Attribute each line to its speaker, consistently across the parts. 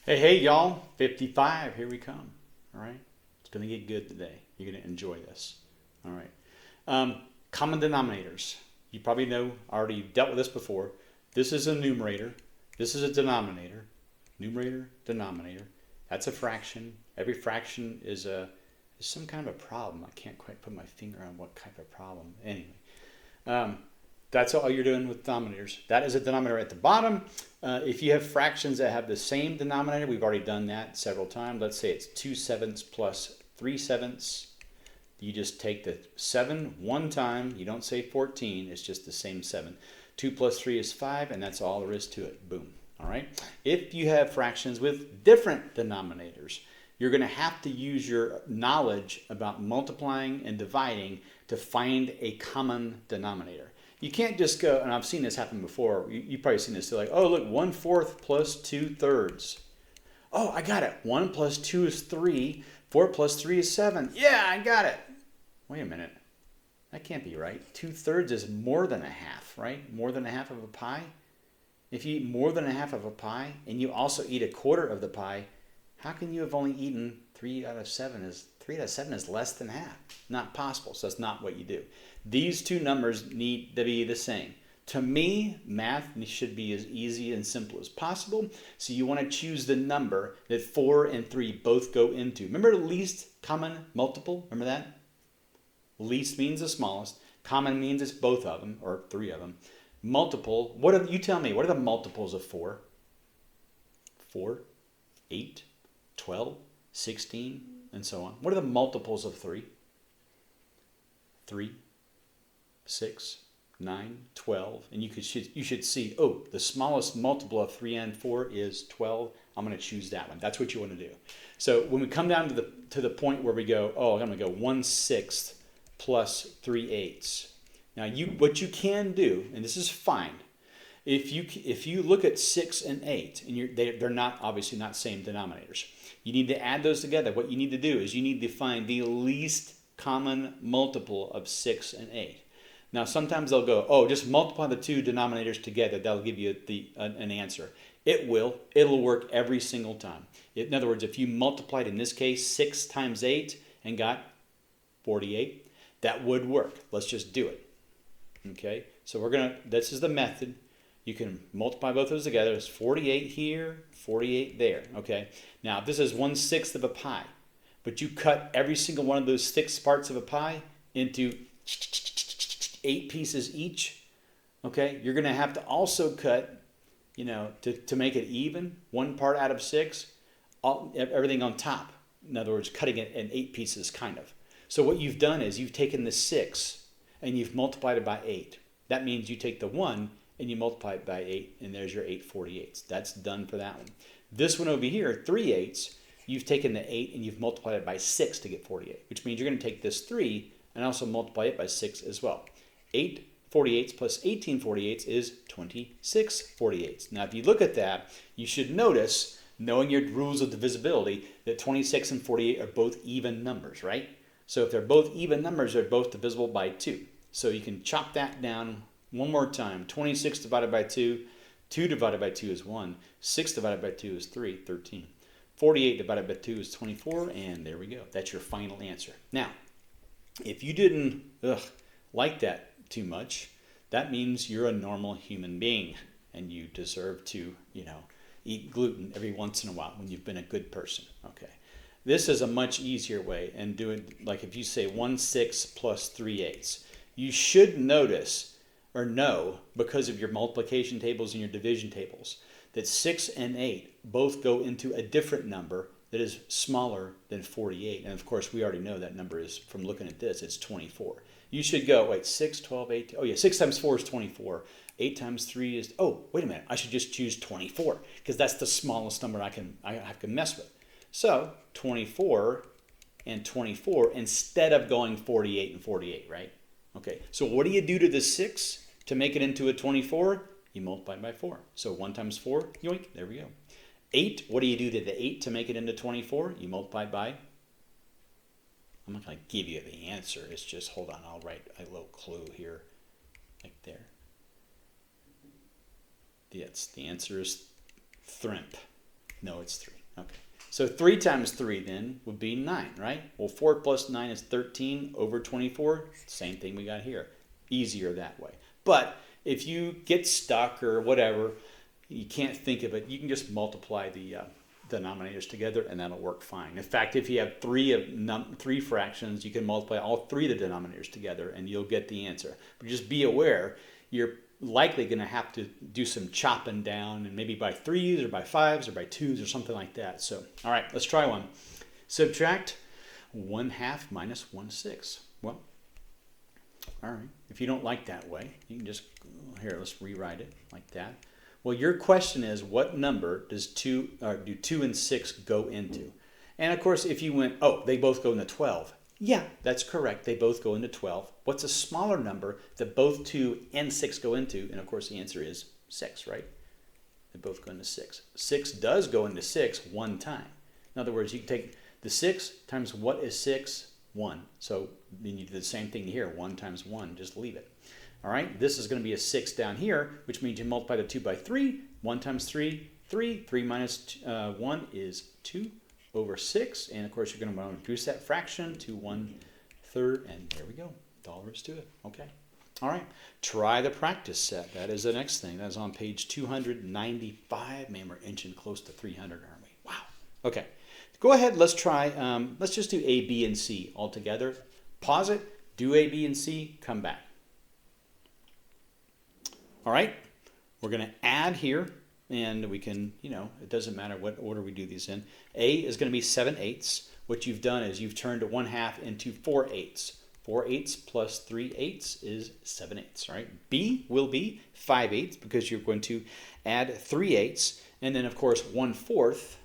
Speaker 1: Hey, hey, y'all. 55. Here we come. All right. It's going to get good today. You're going to enjoy this. All right. Common denominators. You probably know, already dealt with this before. This is a numerator. This is a denominator. Numerator, denominator. That's a fraction. Every fraction is some kind of a problem. I can't quite put my finger on what type of problem. Anyway. That's all you're doing with denominators. That is a denominator at the bottom. If you have fractions that have the same denominator, we've already done that several times. Let's say it's 2/7 plus 3/7. You just take the 7 one time. You don't say 14. It's just the same 7. 2 plus 3 is 5, and that's all there is to it. Boom. All right. If you have fractions with different denominators, you're going to have to use your knowledge about multiplying and dividing to find a common denominator. You can't just go, and I've seen this happen before. You've probably seen this. They're like, oh, look, 1/4 plus 2/3. Oh, I got it. 1 plus 2 is 3. 4 plus 3 is 7. Yeah, I got it. Wait a minute. That can't be right. 2/3 is more than a half, right? More than a half of a pie. If you eat more than a half of a pie and you also eat a quarter of the pie, how can you have only eaten 3 out of 7? 3 out of 7 is less than half. Not possible. So that's not what you do. These two numbers need to be the same. To me, math should be as easy and simple as possible. So you want to choose the number that 4 and 3 both go into. Remember least common multiple? Remember that? Least means the smallest. Common means it's both of them or 3 of them. Multiple, you tell me, what are the multiples of 4? 4, 8, 12, 16, and so on. What are the multiples of 3? 3, 6, 9, 12. And you should see, oh, the smallest multiple of 3 and 4 is 12. I'm going to choose that one. That's what you want to do. So when we come down to the point where we go, oh, I'm going to go 1/6 plus 3/8. Now, what you can do, and this is fine, if you look at 6 and 8, and they're not obviously not same denominators, you need to add those together. What you need to do is you need to find the least common multiple of 6 and 8. Now, sometimes they'll go, oh, just multiply the two denominators together. That'll give you an answer. It will. It'll work every single time. In other words, if you multiplied, in this case, 6 times 8 and got 48, that would work. Let's just do it. Okay? So this is the method. You can multiply both of those together. It's 48 here, 48 there. Okay? Now, this is 1/6 of a pie. But you cut every single one of those 6 parts of a pie into 8 pieces each. Okay? You're going to have to also cut, to make it even, 1 part out of 6, everything on top. In other words, cutting it in 8 pieces, kind of. So what you've done is you've taken the 6 and you've multiplied it by 8. That means you take the 1 and you multiply it by 8, and there's your 8/48. That's done for that one. This one over here, 3/8, you've taken the 8 and you've multiplied it by 6 to get 48, which means you're going to take this 3 and also multiply it by 6 as well. 8/48 plus 18/48 is 26/48. Now, if you look at that, you should notice, knowing your rules of divisibility, that 26 and 48 are both even numbers, right? So if they're both even numbers, they're both divisible by 2. So you can chop that down one more time. 26 divided by 2, 2 divided by 2 is 1, 6 divided by 2 is 3, 13. 48 divided by 2 is 24, and there we go. That's your final answer. Now, if you didn't like that too much, that means you're a normal human being, and you deserve to, eat gluten every once in a while when you've been a good person. Okay. This is a much easier way, and do it like if you say 1/6 plus 3/8. You should notice or know, because of your multiplication tables and your division tables, that 6 and 8 both go into a different number that is smaller than 48. And of course, we already know that number is, from looking at this, it's 24. You should go, wait, 6, 12, 8, oh yeah, 6 times 4 is 24. 8 times 3 is, oh, wait a minute, I should just choose 24, because that's the smallest number I have to mess with. So 24 and 24 instead of going 48 and 48, right? Okay, so what do you do to the 6 to make it into a 24? You multiply by 4. So 1 times 4, yoink, there we go. 8, what do you do to the 8 to make it into 24? You multiply by, I'm not going to give you the answer. It's just, hold on, I'll write a little clue here, like there. Yes, the answer is thrimp. No, it's 3. Okay. So 3 times 3 then would be 9, right? Well, 4 plus 9 is 13 over 24. Same thing we got here. Easier that way. But if you get stuck or whatever, you can't think of it, you can just multiply the denominators together and that'll work fine. In fact, if you have three fractions, you can multiply all 3 of the denominators together and you'll get the answer. But just be aware, you're likely going to have to do some chopping down, and maybe by 3s or by 5s or by 2s or something like that. So, all right, let's try one. Subtract 1/2 minus 1/6. Well, all right, if you don't like that way, you can just, here, let's rewrite it like that. Well, your question is, what number do 2 and 6 go into? And of course, if you went, oh, they both go into 12. Yeah, that's correct. They both go into 12. What's a smaller number that both 2 and 6 go into? And of course, the answer is 6, right? They both go into 6. 6 does go into 6 one time. In other words, you can take the 6 times what is 6? 1. So then you do the same thing here. 1 times 1. Just leave it. All right, this is going to be a 6 down here, which means you multiply the 2 by 3. 1 times 3, 3. 3 minus 1 is 2 over 6. And of course, you're going to want to reduce that fraction to 1/3. And there we go. That's all there is to it. Okay. All right. Try the practice set. That is the next thing. That's on page 295. Man, we're inching close to 300, aren't we? Wow. Okay. Go ahead. Let's try. Let's just do A, B, and C all together. Pause it. Do A, B, and C. Come back. All right, we're going to add here, and we can, it doesn't matter what order we do these in. A is going to be 7/8. What you've done is you've turned 1/2 into 4/8. 4/8 plus 3/8 is 7/8, right? B will be 5/8 because you're going to add 3/8, and then of course 1/4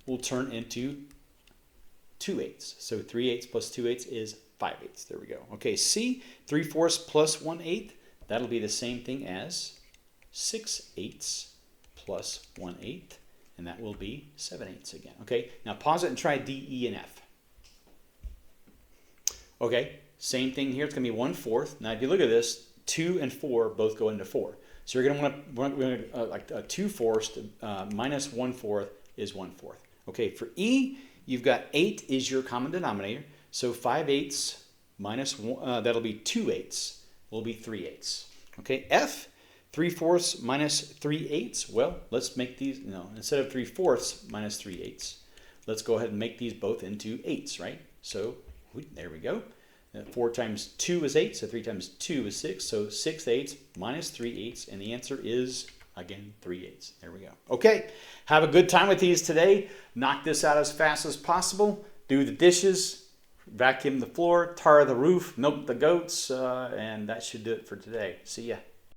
Speaker 1: will turn into 2/8. So 3/8 plus 2/8 is 5/8. There we go. Okay, C, 3/4 plus 1/8. That'll be the same thing as 6/8 plus 1/8, and that will be 7/8 again. Okay, now pause it and try D, E, and F. Okay, same thing here. It's going to be 1/4. Now, if you look at this, 2 and 4 both go into 4. So you're going to want to like 2/4 minus 1/4 is 1/4. Okay, for E, you've got 8 is your common denominator. So 5/8 minus 1, that'll be 2/8. Will be 3/8. Okay, F, 3/4 minus 3/8. Well, let's make these, instead of 3/4 minus 3/8, let's go ahead and make these both into 8s, right? So there we go. 4 times 2 is 8, so 3 times 2 is 6. So 6/8 minus 3/8, and the answer is, again, 3/8. There we go. Okay, have a good time with these today. Knock this out as fast as possible. Do the dishes. Vacuum the floor, tar the roof, milk the goats, and that should do it for today. See ya.